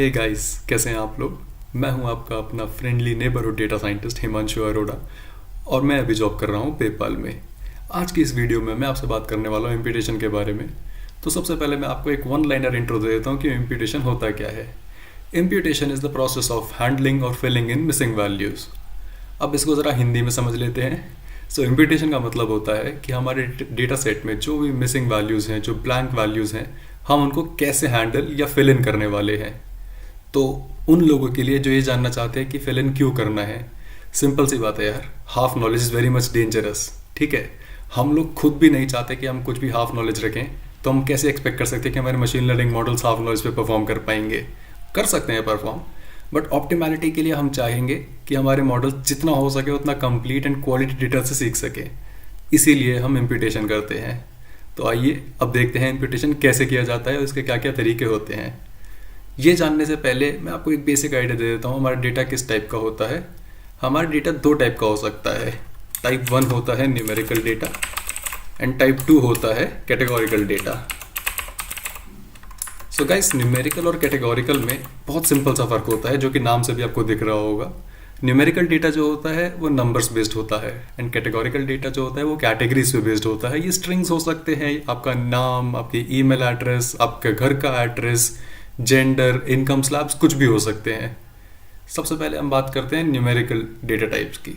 Hey guys, कैसे हैं आप लोग। मैं हूं आपका अपना friendly neighbourhood data scientist Himanshu Arora और मैं अभी जॉब कर रहा हूं पेपाल में। आज की इस वीडियो में मैं आपसे बात करने वाला हूं इम्प्यूटेशन के बारे में। तो सबसे पहले मैं आपको एक वन लाइनर इंट्रो दे देता हूं कि इम्प्यूटेशन होता क्या है। Imputation is the process of handling और फिलिंग इन मिसिंग वैल्यूज़। अब इसको ज़रा हिंदी में समझ लेते हैं। सो इम्प्यूटेशन का मतलब होता है कि हमारे डेटा सेट में जो भी मिसिंग वैल्यूज़ हैं, जो ब्लैंक वैल्यूज़ हैं, हम उनको कैसे हैंडल या फिल इन करने वाले हैं। तो उन लोगों के लिए जो ये जानना चाहते हैं कि फिल इन क्यों करना है, सिंपल सी बात है यार, half knowledge is very much dangerous. ठीक है, हम लोग खुद भी नहीं चाहते कि हम कुछ भी हाफ नॉलेज रखें, तो हम कैसे एक्सपेक्ट कर सकते हैं कि हमारे machine learning models half knowledge पे परफॉर्म कर पाएंगे। कर सकते हैं परफॉर्म, बट ऑप्टिमैलिटी के लिए हम चाहेंगे कि हमारे मॉडल जितना हो सके उतना कंप्लीट एंड क्वालिटी डेटा से सीख सके। इसीलिए हम इम्प्यूटेशन करते हैं। तो आइए अब देखते हैं इम्प्यूटेशन कैसे किया जाता है और इसके क्या क्या तरीके होते हैं। ये जानने से पहले मैं आपको एक बेसिक आइडिया दे देता हूँ हमारा डेटा किस टाइप का होता है। हमारा डेटा दो टाइप का हो सकता है। टाइप 1 होता है न्यूमेरिकल डेटा एंड टाइप 2 होता है categorical data. So guys, numerical और कैटेगोरिकल में बहुत सिंपल सा फर्क होता है, जो कि नाम से भी आपको दिख रहा होगा। न्यूमेरिकल डेटा जो होता है वो नंबर्स बेस्ड होता है एंड कैटेगोरिकल डेटा जो होता है वो कैटेगरीज पे बेस्ड होता है। ये स्ट्रिंग्स हो सकते हैं, आपका नाम, आपकी ईमेल एड्रेस, आपके घर का एड्रेस, जेंडर, इनकम स्लैब्स, कुछ भी हो सकते हैं। सबसे पहले हम बात करते हैं न्यूमेरिकल डेटा टाइप्स की।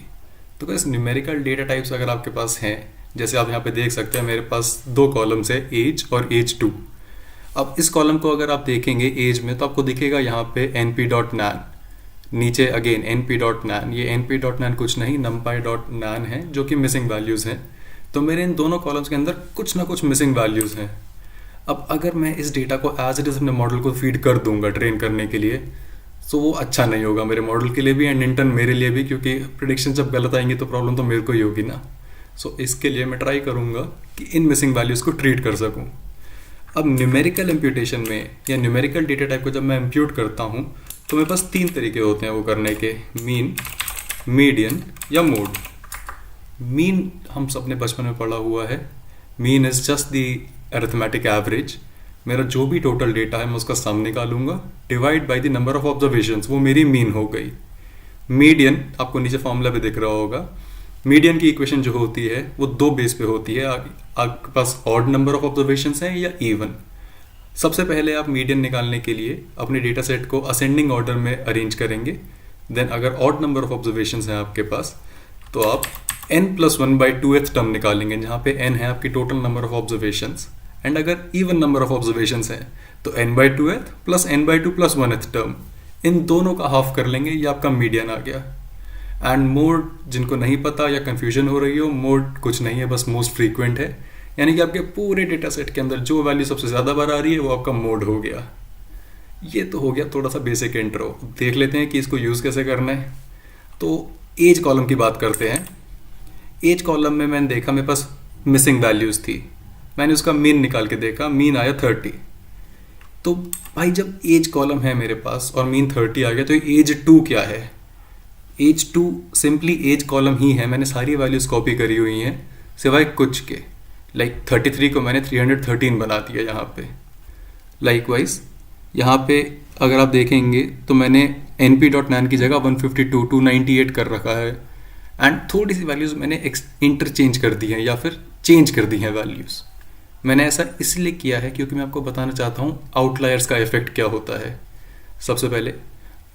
तो गाइस, न्यूमेरिकल डेटा टाइप्स अगर आपके पास हैं, जैसे आप यहाँ पे देख सकते हैं मेरे पास दो कॉलम्स है, एज और एज 2। अब इस कॉलम को अगर आप देखेंगे एज में, तो आपको दिखेगा यहाँ पे np.nan, नीचे अगेन np.nan। ये np.nan कुछ नहीं, numpy.nan है, जो कि मिसिंग वैल्यूज़ हैं। तो मेरे इन दोनों कॉलम्स के अंदर कुछ ना कुछ मिसिंग वैल्यूज़ हैं। अब अगर मैं इस डेटा को एज इट इज़ अपने मॉडल को फीड कर दूंगा ट्रेन करने के लिए, तो वो अच्छा नहीं होगा मेरे मॉडल के लिए भी एंड इंटर्न मेरे लिए भी, क्योंकि प्रिडिक्शन जब गलत आएंगी तो प्रॉब्लम तो मेरे को ही होगी ना। सो इसके लिए मैं ट्राई करूँगा कि इन मिसिंग वैल्यूज़ को ट्रीट कर सकूँ। अब न्यूमेरिकल इम्प्यूटेशन में या न्यूमेरिकल डेटा टाइप को जब मैं इम्प्यूट करता हूँ, तो मेरे पास 3 तरीके होते हैं वो करने के, मीन, मीडियन या मोड। मीन हम सब ने बचपन में पढ़ा हुआ है। Mean is just the arithmetic average. मेरा जो भी टोटल डेटा है मैं उसका सम निकालूंगा, divide by the number of observations, वो मेरी मीन हो गई। मीडियन आपको नीचे फॉर्मूला भी दिख रहा होगा। मीडियन की इक्वेशन जो होती है वो 2 बेस पे होती है। आपके पास ऑड नंबर ऑफ ऑब्जर्वेशंस हैं या इवन। सबसे पहले आप मीडियन निकालने के लिए अपने डेटा सेट को असेंडिंग ऑर्डर में अरेंज करेंगे। देन अगर ऑड नंबर ऑफ ऑब्जर्वेशंस हैं आपके पास, तो आप n+1/2th टर्म निकालेंगे, जहाँ पे n है आपकी total number of observations. And अगर इवन नंबर ऑफ ऑब्जर्वेशंस हैं तो n/2th plus n/2 plus 1th term, इन दोनों का हाफ कर लेंगे, ये आपका मीडियन आ गया। एंड मोड, जिनको नहीं पता या कंफ्यूजन हो रही हो, मोड कुछ नहीं है, बस मोस्ट फ्रीक्वेंट है। यानी कि आपके पूरे डेटा सेट के अंदर जो वैल्यू सबसे ज़्यादा बार आ रही है वो आपका मोड हो गया। ये तो हो गया थोड़ा सा बेसिक इंट्रो। देख लेते हैं कि इसको यूज़ कैसे करना है। तो एज कॉलम की बात करते हैं। एज कॉलम में मैंने देखा मेरे पास मिसिंग वैल्यूज़ थी, मैंने उसका मीन निकाल के देखा, मीन आया 30। तो भाई जब एज कॉलम है मेरे पास और मीन 30 आ गया, तो एज 2 क्या है? एज 2 सिंपली एज कॉलम ही है। मैंने सारी वैल्यूज़ कॉपी करी हुई हैं सिवाय कुछ के। लाइक 33 को मैंने 313 बना दिया यहाँ पे। लाइकवाइज यहाँ पे अगर आप देखेंगे तो मैंने np.nan की जगह 152, 298 कर रखा है। एंड थोड़ी सी वैल्यूज़ मैंने इंटरचेंज कर दी हैं या फिर चेंज कर दी हैं वैल्यूज़। मैंने ऐसा इसलिए किया है क्योंकि मैं आपको बताना चाहता हूँ आउटलायर्स का इफेक्ट क्या होता है। सबसे पहले,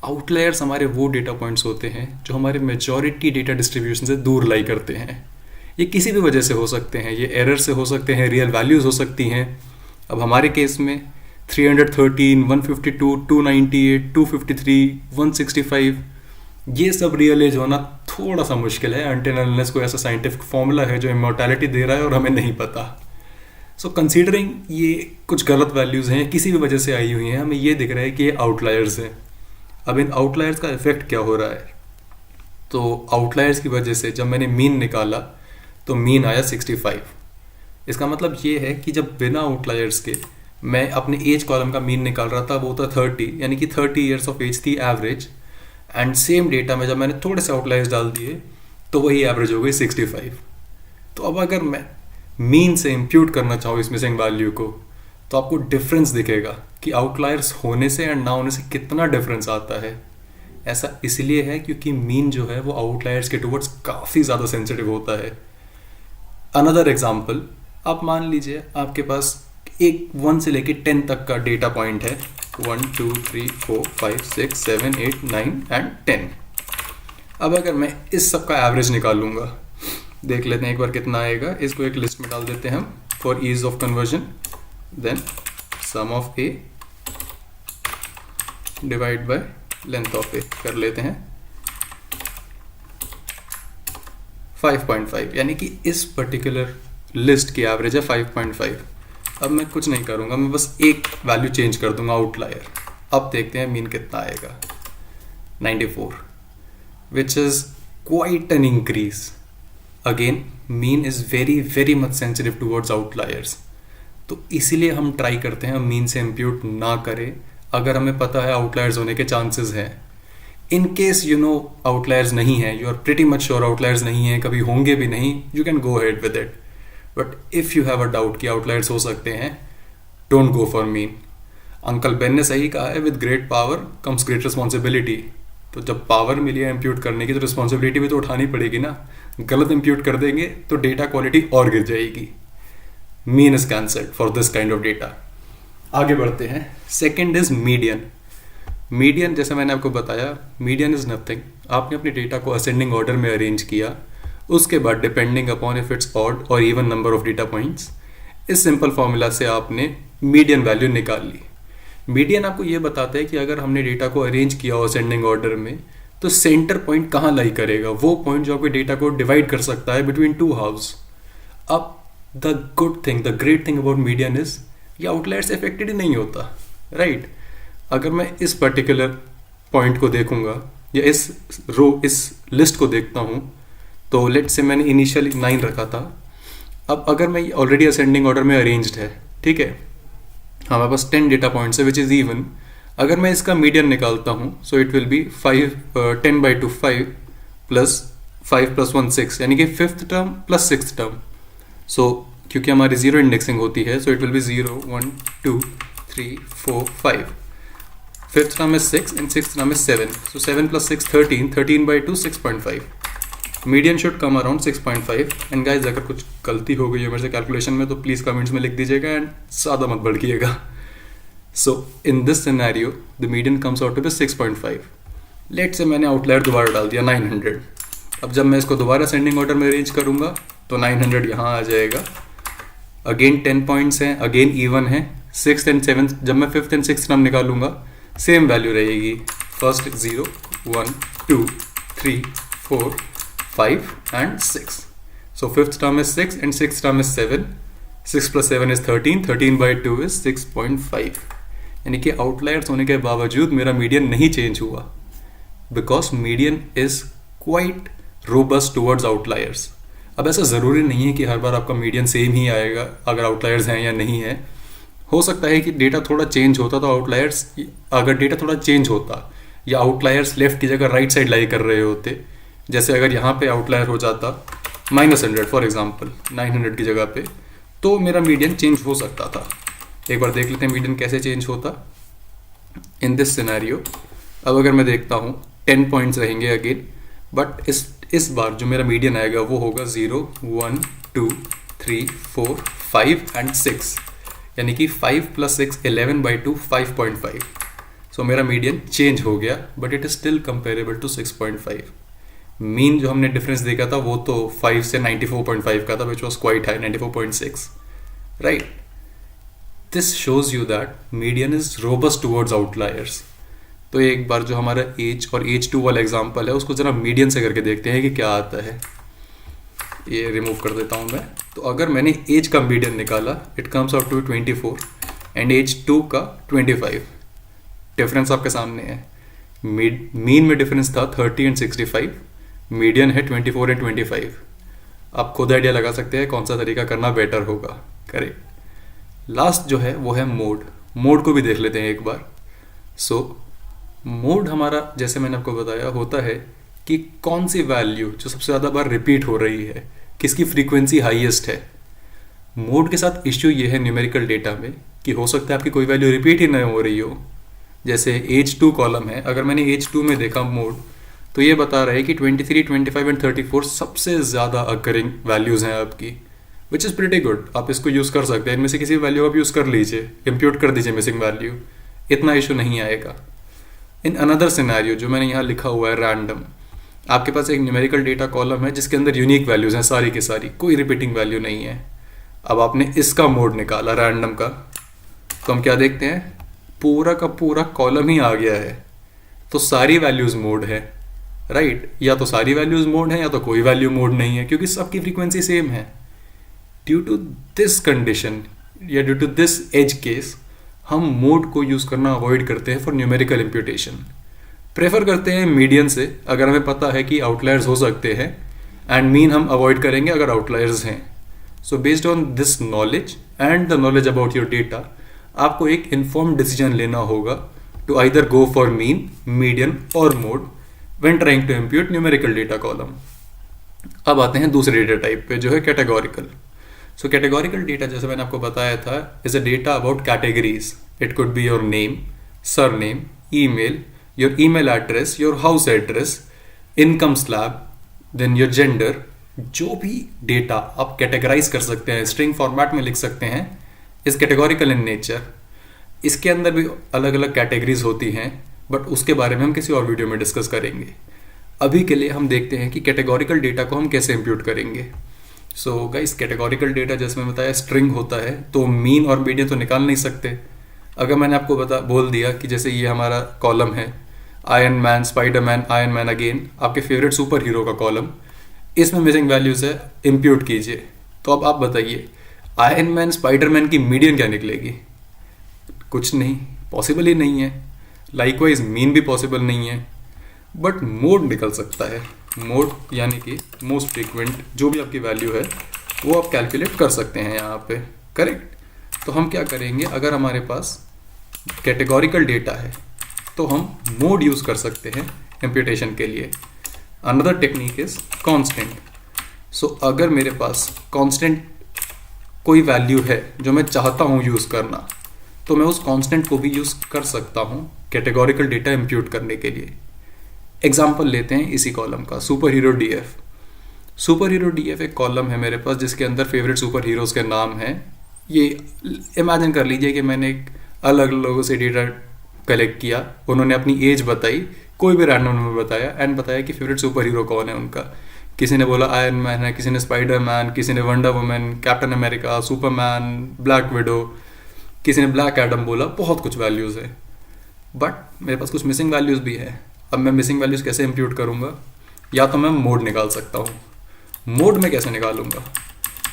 आउटलायर्स हमारे वो डेटा पॉइंट्स होते हैं जो हमारे मेजॉरिटी डेटा डिस्ट्रीब्यूशन से दूर लाई करते हैं। ये किसी भी वजह से हो सकते हैं, ये एरर से हो सकते हैं, रियल वैल्यूज़ हो सकती हैं। अब हमारे केस में 313, 152, 298, 253, 165, ये सब रियल एज होना थोड़ा सा मुश्किल है अनटिल अनलेस कोई ऐसा साइंटिफिक फॉर्मूला है जो इमॉर्टैलिटी दे रहा है और हमें नहीं पता। सो कंसीडरिंग ये कुछ गलत वैल्यूज़ हैं, किसी भी वजह से आई हुई हैं, हमें ये दिख रहा है कि ये आउटलायर्स हैं। अब इन आउटलायर्स का इफेक्ट क्या हो रहा है? तो आउटलायर्स की वजह से जब मैंने मीन निकाला तो मीन आया 65। इसका मतलब ये है कि जब बिना आउटलायर्स के मैं अपने एज कॉलम का मीन निकाल रहा था, वो था 30, यानी कि 30 ईयर्स ऑफ एज थी एवरेज। एंड सेम डेटा में जब मैंने थोड़े से आउटलायर्स डाल दिए तो वही एवरेज हो गई 65। तो अब अगर मैं मीन से इम्प्यूट करना चाहूँ इस मिसिंग वैल्यू को, तो आपको डिफरेंस दिखेगा कि आउटलायर्स होने से एंड ना होने से कितना डिफरेंस आता है। ऐसा इसलिए है क्योंकि मीन जो है वो आउटलायर्स के टुवर्ड्स काफ़ी ज़्यादा सेंसिटिव होता है। अनदर एग्जाम्पल, आप मान लीजिए आपके पास एक 1 से लेके 10 तक का डेटा पॉइंट है, 1 2 3 4 5 6 7 8 9 एंड 10। अब अगर मैं इस सब का एवरेज निकालूंगा, देख लेते हैं एक बार कितना आएगा। इसको एक लिस्ट में डाल देते हैं हम for ease of conversion. Then sum of A divide by length of A कर लेते हैं 5.5, यानी कि इस पर्टिकुलर लिस्ट की एवरेज है 5.5। अब मैं कुछ नहीं करूंगा, मैं बस एक वैल्यू चेंज कर दूंगा आउटलायर। अब देखते हैं मीन कितना आएगा, 94, which is quite an increase. Again mean is very very much sensitive towards outliers, तो इसीलिए हम ट्राई करते हैं मीन से इम्प्यूट ना करें अगर हमें पता है आउटलायर्स होने के चांसेस हैं। In case you know outliers नहीं है, you are pretty much sure outliers नहीं है, कभी होंगे भी नहीं, you can go ahead with it. But if you have a doubt कि आउटलायर्स हो सकते हैं, don't go for mean. Uncle Ben ने सही कहा है, with great power comes great responsibility. तो जब पावर मिली है इम्प्यूट करने की, तो रिस्पॉन्सिबिलिटी भी तो उठानी पड़ेगी ना। गलत इम्प्यूट कर देंगे तो डेटा क्वालिटी और गिर जाएगी। Mean is cancelled for this kind of data. आगे बढ़ते हैं। Second is median. मीडियन, जैसे मैंने आपको बताया, मीडियन इज नथिंग। आपने अपने डेटा को असेंडिंग ऑर्डर में अरेंज किया, उसके बाद depending upon if it's odd और even number of data points, इस सिंपल फॉर्मूला से आपने मीडियन वैल्यू निकाल ली। मीडियन आपको ये बताता है कि अगर हमने डेटा को अरेंज किया हो असेंडिंग ऑर्डर में, तो सेंटर पॉइंट कहाँ लाई करेगा, वो पॉइंट जो आपके डेटा को डिवाइड कर सकता है बिटवीन टू हाउस। अब the good thing, the great thing about median is ये आउटलायर्स इफेक्टेड ही नहीं होता, राइट। अगर मैं इस पर्टिकुलर पॉइंट को देखूंगा या इस लिस्ट को देखता हूँ, तो लेट्स से मैंने इनिशियली 9 रखा था। अब अगर मैं ऑलरेडी असेंडिंग ऑर्डर में अरेंज्ड है, ठीक है, हमारे पास 10 डेटा पॉइंट्स है विच इज़ इवन। अगर मैं इसका मीडियन निकालता हूँ, so it will be 10/2 5 plus 5 + 1 6, यानी कि 5th term plus 6th term. सो क्योंकि हमारी 0 इंडेक्सिंग होती है, so it will be 0 1 2 3 4 5। 5th term is 6 and 6th term is 7, so 7 + 6 13, 13/2 6.5। Median should come around 6.5। And guys अगर कुछ गलती हो गई है मेरे से कैलकुलेशन में, तो प्लीज़ कमेंट्स में लिख दीजिएगा एंड ज़्यादा मत भड़किएगा। So in this scenario the median comes out to be 6.5। Late से मैंने आउटलायर दोबारा डाल दिया 900। अब जब मैं इसको दोबारा सेंडिंग ऑर्डर में अरेंज करूँगा तो 900 यहाँ आ जाएगा। अगेन 10 पॉइंट्स हैं, अगेन इवन है। 6th and 7th, जब मैं 5th and 6th टर्म निकालूंगा सेम वैल्यू रहेगी। First 0 1 2 3 4 5 and 6। So 5th term is 6 and 6th term is 7. 6 + 7 is 13. 13/2 is 6.5। यानी कि आउटलायर्स होने के बावजूद मेरा मीडियन नहीं चेंज हुआ, because median is quite robust towards outliers. अब ऐसा ज़रूरी नहीं है कि हर बार आपका मीडियन सेम ही आएगा अगर आउटलायर्स हैं या नहीं है। हो सकता है कि डेटा थोड़ा चेंज होता, तो आउटलायर्स, अगर डेटा थोड़ा चेंज होता या आउटलायर्स लेफ्ट की जगह राइट साइड लाई कर रहे होते, जैसे अगर यहाँ पे आउटलायर हो जाता -100 फॉर एग्जांपल 900 की जगह पे, तो मेरा मीडियन चेंज हो सकता था। एक बार देख लेते हैं मीडियन कैसे चेंज होता इन दिस सिनेरियो। अब अगर मैं देखता हूँ 10 पॉइंट्स रहेंगे अगेन, बट इस बार जो मेरा मीडियन आएगा वो होगा 0 1 2 3 4 5 and 6, यानी कि 5 + 6 11/2 5.5। सो मेरा मीडियन चेंज हो गया, but it is still comparable to 6.5। Mean जो हमने डिफरेंस देखा था वो तो 5 से 94.5 का था, which was quite high, 94.6, right. This shows you that median is robust towards outliers. तो एक बार जो हमारा एज और एज 2 वाला एग्जाम्पल है उसको जरा मीडियन से करके देखते हैं कि क्या आता है। ये रिमूव कर देता हूँ मैं। तो अगर मैंने एज का मीडियन निकाला, it comes out to 24 and age 2 का 25। डिफरेंस आपके सामने है। मीन में डिफरेंस था 30 and 65, मीडियन है 24 and 25। आप खुद आइडिया लगा सकते हैं कौन सा तरीका करना बेटर होगा, करेक्ट। लास्ट जो है वो है मोड। मोड को भी देख लेते हैं एक बार। सो मोड हमारा, जैसे मैंने आपको बताया, होता है कि कौन सी वैल्यू जो सबसे ज़्यादा बार रिपीट हो रही है, किसकी फ्रीक्वेंसी हाईएस्ट है। मोड के साथ इश्यू ये है न्यूमेरिकल डेटा में कि हो सकता है आपकी कोई वैल्यू रिपीट ही नहीं हो रही हो। जैसे एज 2 कॉलम है, अगर मैंने एज 2 में देखा मोड, तो ये बता रहा है कि 23, 25 एंड 34 सबसे ज़्यादा अकरिंग वैल्यूज़ हैं आपकी, विच इज़ प्रिटी गुड। आप इसको यूज़ कर सकते हैं, इनमें से किसी वैल्यू आप यूज़ कर लीजिए, इम्प्यूट कर दीजिए मिसिंग वैल्यू, इतना इशू नहीं आएगा। इन अनदर सिनेरियो जो मैंने यहाँ लिखा हुआ है रैंडम, आपके पास एक न्यूमेरिकल डेटा कॉलम है जिसके अंदर यूनिक वैल्यूज़ हैं सारी की सारी, कोई रिपीटिंग वैल्यू नहीं है। अब आपने इसका मोड निकाला रैंडम का, तो हम क्या देखते हैं, पूरा का पूरा कॉलम ही आ गया है। तो सारी वैल्यूज़ मोड है, राइट? या तो सारी वैल्यूज़ मोड है या तो कोई वैल्यू मोड नहीं है, क्योंकि सबकी फ्रीक्वेंसी सेम है। ड्यू टू दिस कंडीशन या due to this edge case, हम मोड को यूज़ करना अवॉइड करते हैं फॉर न्यूमेरिकल इम्प्यूटेशन। प्रेफर करते हैं मीडियन से, अगर हमें पता है कि आउटलायर्स हो सकते हैं, एंड मीन हम अवॉइड करेंगे अगर आउटलायर्स हैं। So based on this knowledge and the knowledge about your data, आपको एक इन्फॉर्म डिसीजन लेना होगा to either go for mean, median और mode when trying to impute numerical data column. अब आते हैं दूसरे डेटा टाइप पे, जो है कैटेगोरिकल। सो कैटेगोरिकल डेटा, जैसे मैंने आपको बताया था, is a data about categories. It could be your name, surname, email, your email address, your house address, income slab, then your gender. जो भी डेटा आप कैटेगराइज कर सकते हैं, स्ट्रिंग फॉर्मेट में लिख सकते हैं, इज कैटेगोरिकल इन नेचर। इसके अंदर भी अलग अलग कैटेगरीज होती हैं, बट उसके बारे में हम किसी और वीडियो में डिस्कस करेंगे। अभी के लिए हम देखते हैं कि कैटेगोरिकल डेटा को हम कैसे इम्प्यूट करेंगे। सो गाइस, कैटेगोरिकल डेटा जैसे मैं बताया स्ट्रिंग होता है, तो मीन और मीडियन तो निकाल नहीं सकते। अगर मैंने आपको बोल दिया कि जैसे ये हमारा कॉलम है, iron man, spider man, iron man again, आपके फेवरेट सुपर हीरो का कॉलम, इसमें मिसिंग वैल्यूज है, इम्प्यूट कीजिए। तो अब आप बताइए, आयरन मैन, स्पाइडर मैन की मीडियन क्या निकलेगी? कुछ नहीं, पॉसिबल ही नहीं है। लाइकवाइज मीन भी पॉसिबल नहीं है, बट मोड निकल सकता है। मोड यानी कि मोस्ट फ्रीक्वेंट जो भी आपकी वैल्यू है वो आप कैलकुलेट कर सकते हैं यहाँ पे, करेक्ट? तो हम क्या करेंगे, अगर हमारे पास कैटेगोरिकल डेटा है तो हम मोड यूज़ कर सकते हैं इम्प्यूटेशन के लिए। Another technique is constant. So अगर मेरे पास कांस्टेंट कोई वैल्यू है जो मैं चाहता हूँ यूज़ करना, तो मैं उस कांस्टेंट को भी यूज़ कर सकता हूँ कैटेगोरिकल डेटा इम्प्यूट करने के लिए। एग्जाम्पल लेते हैं इसी कॉलम का, super hero DF. Super hero DF एक कॉलम है मेरे पास जिसके अंदर फेवरेट सुपर हीरोज़ के नाम हैं। ये इमेजिन कर लीजिए कि मैंने एक अलग लोगों से डेटा कलेक्ट किया, उन्होंने अपनी एज बताई, कोई भी रैंडम नंबर बताया, एंड बताया कि फेवरेट सुपर हीरो कौन है उनका। किसी ने बोला आयरन मैन है, किसी ने स्पाइडर मैन, किसी ने wonder woman, captain America, Superman, black window, किसी ने ब्लैक एडम बोला। बहुत कुछ वैल्यूज़ है, बट मेरे पास कुछ मिसिंग वैल्यूज़ भी है। अब मैं मिसिंग वैल्यूज़ कैसे इम्प्यूट करूँगा? या तो मैं मोड निकाल सकता हूँ। मोड में कैसे निकालूंगा?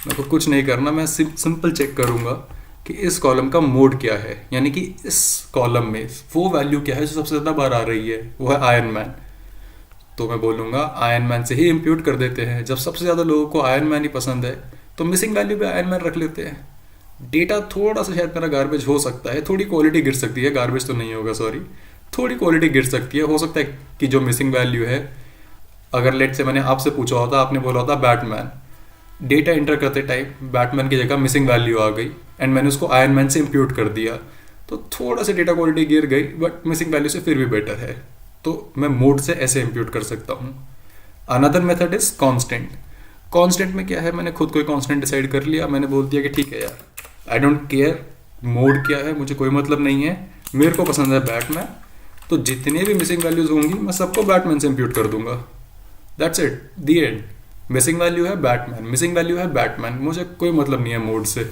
मेरे को कुछ नहीं करना, मैं सिंपल चेक करूँगा कि इस कॉलम का मोड क्या है, यानी कि इस कॉलम में वो वैल्यू क्या है जो सबसे ज़्यादा बार आ रही है, वो है आयरन मैन। तो मैं बोलूँगा आयरन मैन से ही इम्प्यूट कर देते हैं। जब सबसे ज़्यादा लोगों को आयरन मैन ही पसंद है तो मिसिंग वैल्यू पे आयरन मैन रख लेते हैं। डेटा थोड़ा सा शायद मेरा गार्बेज हो सकता है, थोड़ी क्वालिटी गिर सकती है, गार्बेज तो नहीं होगा, सॉरी, थोड़ी क्वालिटी गिर सकती है। हो सकता है कि जो मिसिंग वैल्यू है, अगर लेट से मैंने आपसे पूछा होता, आपने बोला होता बैटमैन, डेटा एंटर करते टाइम बैटमैन की जगह मिसिंग वैल्यू आ गई एंड मैंने उसको आयरन मैन से इम्प्यूट कर दिया, तो थोड़ा सा डेटा क्वालिटी गिर गई, बट मिसिंग वैल्यू से फिर भी बेटर है। तो मैं मोड से ऐसे इम्प्यूट कर सकता हूँ। Another method is constant. Constant में क्या है, मैंने खुद कोई कांस्टेंट डिसाइड कर लिया, मैंने बोल दिया कि ठीक है यार, आई डोंट केयर मोड क्या है, मुझे कोई मतलब नहीं है, मेरे को पसंद है बैटमैन, तो जितने भी मिसिंग वैल्यूज होंगी मैं सबको बैटमैन से इम्प्यूट कर दूंगा। That's it, the and. Missing value है बैटमैन, मिसिंग वैल्यू है बैटमैन, मुझे कोई मतलब नहीं है मोड से।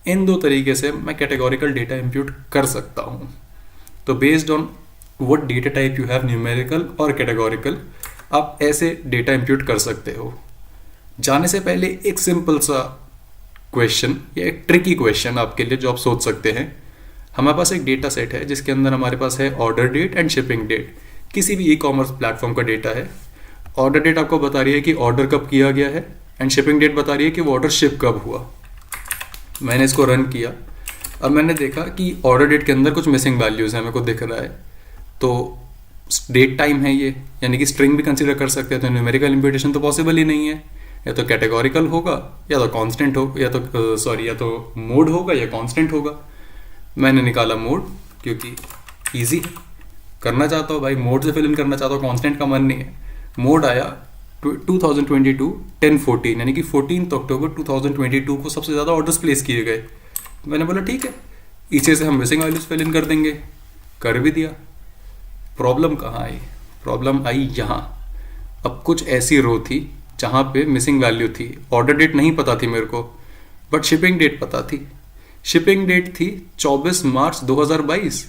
इन दो तरीके से मैं कैटेगोरिकल डेटा इम्प्यूट कर सकता हूँ। तो based on what data type you have, numerical और कैटेगोरिकल, आप ऐसे डेटा इम्प्यूट कर सकते हो। जाने से पहले एक सिंपल सा क्वेश्चन या एक ट्रिकी क्वेश्चन आपके लिए जो आप सोच सकते हैं। हमारे पास एक डेटा सेट है जिसके अंदर हमारे पास है order date and shipping date, किसी भी ई कॉमर्स प्लेटफॉर्म का डेटा है। ऑर्डर डेट आपको बता रही है कि ऑर्डर कब किया गया है एंड शिपिंग डेट बता रही है कि वो ऑर्डर शिप कब हुआ। मैंने इसको रन किया, अब मैंने देखा कि ऑर्डर डेट के अंदर कुछ मिसिंग वैल्यूज़ हैं, मेरे को दिख रहा है। तो डेट टाइम है ये, यानी कि स्ट्रिंग भी कंसीडर कर सकते हैं, तो न्यूमेरिकल इम्प्यूटेशन तो पॉसिबल ही नहीं है। या तो कैटेगोरिकल होगा या तो कांस्टेंट हो, या तो सॉरी, या तो मोड होगा या कांस्टेंट होगा। मैंने निकाला मोड क्योंकि इजी है, करना चाहता हूँ भाई, मोड से फिल इन करना चाहता हूँ, कांस्टेंट का मन नहीं है। मोड आया 2022 10-14, यानी कि 14 अक्टूबर 2022 को सबसे ज़्यादा ऑर्डर्स प्लेस किए गए। मैंने बोला ठीक है, इसे से हम मिसिंग वैल्यूज फिल इन कर देंगे, कर भी दिया। प्रॉब्लम कहाँ आई? प्रॉब्लम आई यहाँ। अब कुछ ऐसी रो थी जहाँ पे मिसिंग वैल्यू थी, ऑर्डर डेट नहीं पता थी मेरे को, बट शिपिंग डेट पता थी। शिपिंग डेट थी 24 मार्च 2022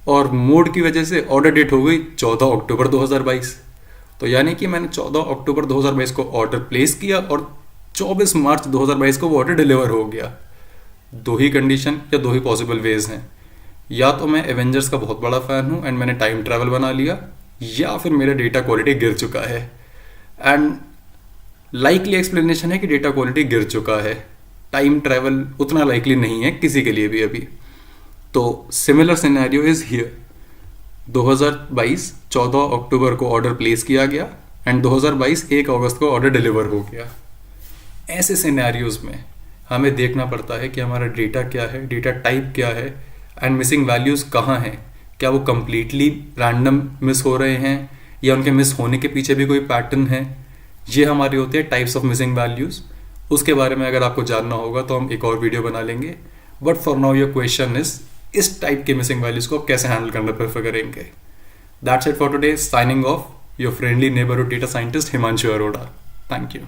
और मोड की वजह से ऑर्डर डेट हो गई 14 अक्टूबर 2022। तो यानी कि मैंने 14 अक्टूबर 2022 को ऑर्डर प्लेस किया और 24 मार्च 2022 को वो ऑर्डर डिलीवर हो गया। दो ही कंडीशन या दो ही पॉसिबल वेज हैं, या तो मैं एवेंजर्स का बहुत बड़ा फ़ैन हूँ एंड मैंने टाइम ट्रैवल बना लिया, या फिर मेरा डेटा क्वालिटी गिर चुका है। एंड लाइकली एक्सप्लेनेशन है कि डेटा क्वालिटी गिर चुका है, टाइम ट्रैवल उतना लाइकली नहीं है किसी के लिए भी अभी। तो सिमिलर सिनेरियो इज हियर। 2022 14 अक्टूबर को ऑर्डर प्लेस किया गया एंड 2022 1 अगस्त को ऑर्डर डिलीवर हो गया। ऐसे सिनेरियोज में हमें देखना पड़ता है कि हमारा डेटा क्या है, डेटा टाइप क्या है एंड मिसिंग वैल्यूज़ कहाँ हैं। क्या वो कम्प्लीटली रैंडम मिस हो रहे हैं या उनके मिस होने के पीछे भी कोई पैटर्न है। ये हमारी होती है टाइप्स ऑफ मिसिंग वैल्यूज़। उसके बारे में अगर आपको जानना होगा तो हम एक और वीडियो बना लेंगे, but for now your question is इस टाइप के मिसिंग वैल्यूज़ को कैसे हैंडल करना प्रेफर करेंगे। That's it for today, signing off your friendly neighbourhood data scientist Himanshu Arora. Thank you.